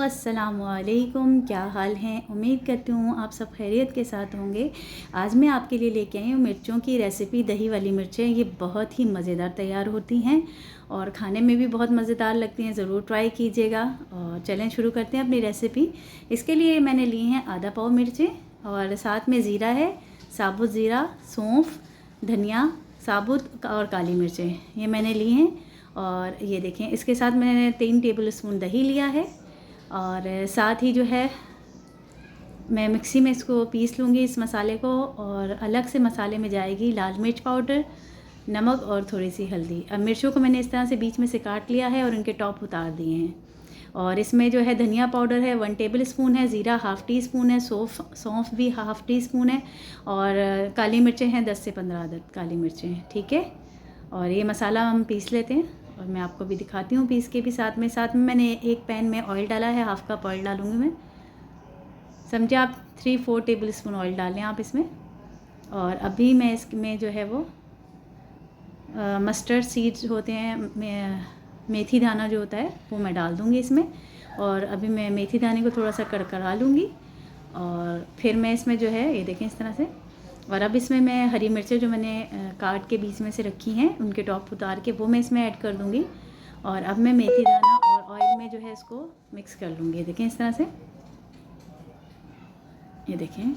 अस्सलामुअलैकुम, क्या हाल हैं। उम्मीद करती हूँ आप सब खैरियत के साथ होंगे। आज मैं आपके लिए लेके आई हूँ मिर्चों की रेसिपी। दही वाली मिर्चें ये बहुत ही मज़ेदार तैयार होती हैं और खाने में भी बहुत मज़ेदार लगती हैं। ज़रूर ट्राई कीजिएगा। और चलें शुरू करते हैं अपनी रेसिपी। इसके लिए मैंने ली हैं आधा पाव मिर्चें और साथ में ज़ीरा है, साबुत ज़ीरा, सौंफ, धनिया साबुत और काली मिर्चें ये मैंने ली हैं। और ये देखें, इसके साथ मैंने 3 टेबल स्पून दही लिया है और साथ ही जो है मैं मिक्सी में इसको पीस लूँगी इस मसाले को। और अलग से मसाले में जाएगी लाल मिर्च पाउडर, नमक और थोड़ी सी हल्दी। अब मिर्चों को मैंने इस तरह से बीच में से काट लिया है और इनके टॉप उतार दिए हैं। और इसमें जो है धनिया पाउडर है 1 टेबल स्पून है, ज़ीरा हाफ़ टी स्पून है, सौंफ भी हाफ़ टी स्पून है और काली मिर्चें हैं 10 से 15 अदद काली मिर्चें, ठीक है। और ये मसाला हम पीस लेते हैं और मैं आपको भी दिखाती हूँ पीस के भी। साथ में मैंने एक पैन में ऑयल डाला है, हाफ़ कप ऑयल डालूँगी मैं। समझे आप 3-4 टेबल स्पून ऑयल डालें आप इसमें। और अभी मैं इसमें जो है वो मस्टर्ड सीड्स होते हैं, मेथी दाना जो होता है वो मैं डाल दूँगी इसमें। और अभी मैं मेथी दाने को थोड़ा सा कड़कड़ा लूँगी और फिर मैं इसमें जो है ये देखें इस तरह से। और अब इसमें मैं हरी मिर्चें जो मैंने काट के बीच में से रखी हैं उनके टॉप उतार के वो मैं इसमें ऐड कर दूँगी। और अब मैं मेथी दाना और ऑयल में जो है इसको मिक्स कर लूँगी। ये देखें इस तरह से। ये देखें,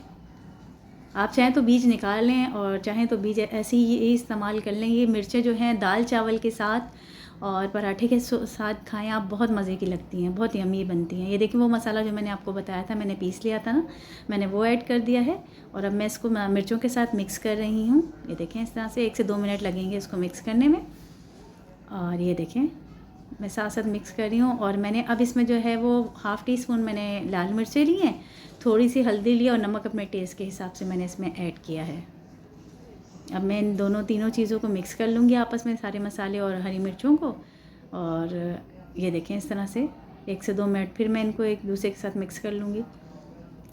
आप चाहें तो बीज निकाल लें और चाहें तो बीज ऐसे ही इस्तेमाल कर लें। ये मिर्चें जो हैं दाल चावल के साथ और पराठे के साथ खाएं आप, बहुत मज़े की लगती हैं, बहुत यम्मी बनती हैं। ये देखिए वो मसाला जो मैंने आपको बताया था, मैंने पीस लिया था ना, मैंने वो ऐड कर दिया है। और अब मैं इसको मिर्चों के साथ मिक्स कर रही हूँ। ये देखें इस तरह से 1 से 2 मिनट लगेंगे इसको मिक्स करने में। और ये देखें मैं साथ साथ मिक्स कर रही हूँ। और मैंने अब इसमें जो है वो हाफ़ टी स्पून मैंने लाल मिर्चें ली हैं, थोड़ी सी हल्दी ली और नमक अपने टेस्ट के हिसाब से मैंने इसमें ऐड किया है। अब मैं इन तीनों चीज़ों को मिक्स कर लूँगी आपस में, सारे मसाले और हरी मिर्चों को। और ये देखें इस तरह से 1 से 2 मिनट फिर मैं इनको एक दूसरे के साथ मिक्स कर लूँगी।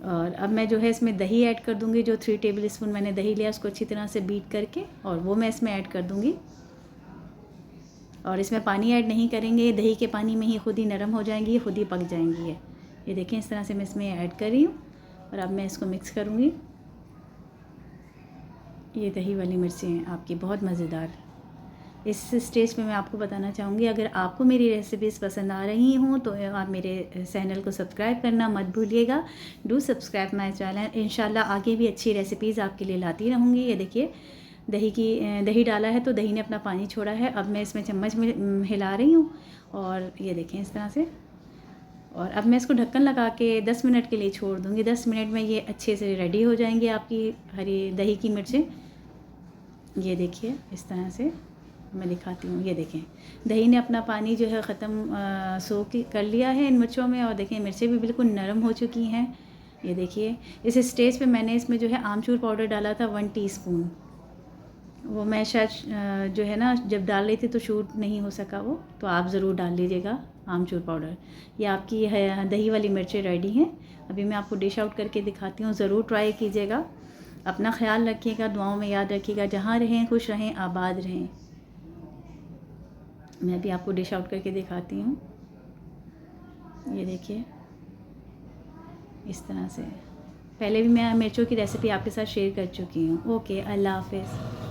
और अब मैं जो है इसमें दही ऐड कर दूँगी। जो 3 टेबल स्पून मैंने दही लिया उसको अच्छी तरह से बीट करके और वो मैं इसमें ऐड कर दूँगी। और इसमें पानी ऐड नहीं करेंगे, दही के पानी में ही खुद ही नरम हो जाएंगी, खुद ही पक जाएंगी। ये देखें इस तरह से मैं इसमें ऐड कर रही हूँ। और अब मैं इसको मिक्स करूँगी। ये दही वाली मिर्चें हैं आपकी बहुत मज़ेदार। इस स्टेज पे मैं आपको बताना चाहूँगी, अगर आपको मेरी रेसिपीज़ पसंद आ रही हों तो आप मेरे चैनल को सब्सक्राइब करना मत भूलिएगा। Do subscribe my channel. इंशाल्लाह आगे भी अच्छी रेसिपीज़ आपके लिए लाती रहूँगी। ये देखिए दही डाला है तो दही ने अपना पानी छोड़ा है। अब मैं इसमें चम्मच में हिला रही हूँ और ये देखें इस तरह से। और अब मैं इसको ढक्कन लगा के 10 मिनट के लिए छोड़ दूँगी। 10 मिनट में ये अच्छे से रेडी हो जाएंगी आपकी हरी दही की मिर्चें। ये देखिए इस तरह से मैं दिखाती हूँ। ये देखें दही ने अपना पानी जो है ख़त्म सोख कर लिया है इन मिर्चों में। और देखें मिर्चें भी बिल्कुल नरम हो चुकी हैं। ये देखिए इस स्टेज पे मैंने इसमें जो है आमचूर पाउडर डाला था 1 टीस्पून। वो मैं शायद जो है ना जब डाल रही थी तो शूट नहीं हो सका वो, तो आप ज़रूर डाल लीजिएगा आमचूर पाउडर। ये आपकी है दही वाली मिर्चें रेडी हैं। अभी मैं आपको डिश आउट करके दिखाती हूँ, ज़रूर ट्राई कीजिएगा। अपना ख्याल रखिएगा, दुआओं में याद रखिएगा। जहाँ रहें खुश रहें, आबाद रहें। मैं अभी आपको डिश आउट करके दिखाती हूँ। ये देखिए इस तरह से। पहले भी मैं मिर्चों की रेसिपी आपके साथ शेयर कर चुकी हूँ। ओके, अल्लाह हाफ़िज़।